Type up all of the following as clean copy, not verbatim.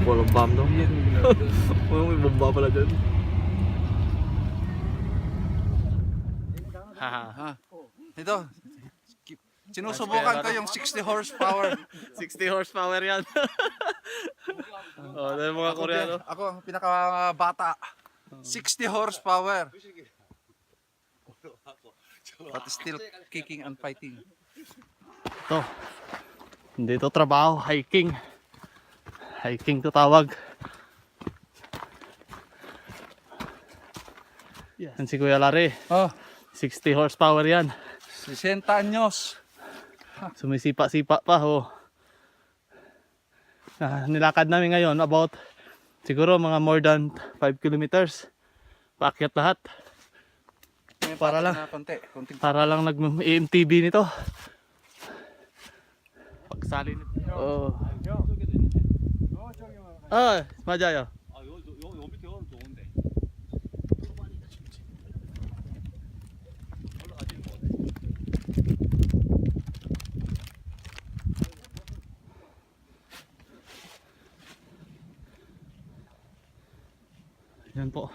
Walang bomb daw. May bomba pala dyan. Ha. Ito. Sinusubukan ko yung 60 horsepower. 60 horsepower yan. Oh, dahil mga Koreano. Ako ang pinakabata. 60 horsepower. But still kicking and fighting. Ito. Hindi ito trabaho, hiking. Hiking to tawag. Yan si Kuya Larry. Oh, 60 horsepower yan. 60 anyos. Sumisipa-sipa pa ho. Nilakad namin ngayon about siguro mga more than 5 kilometers. Paakyat lahat. Para lang. Para lang nag-EMTB nito. Pagsali nito. Oh. 아, 맞아요. 요 밑에 오면 좋은데. Yan po.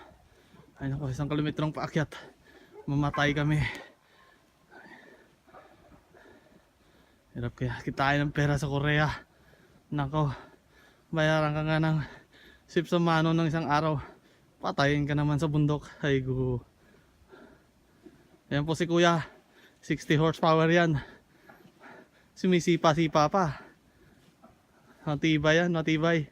Ayun po, 1 kilometrong paakyat. Mamatay kami. Hirap kaya kitain ng pera sa Korea. Nako, bayaran ka nga ng sip sa mano ng isang araw. Patayin ka naman sa bundok. Ay gu. Yan po si Kuya. 60 horsepower yan. Sumisipa-sipa pa. Matibay yan, matibay.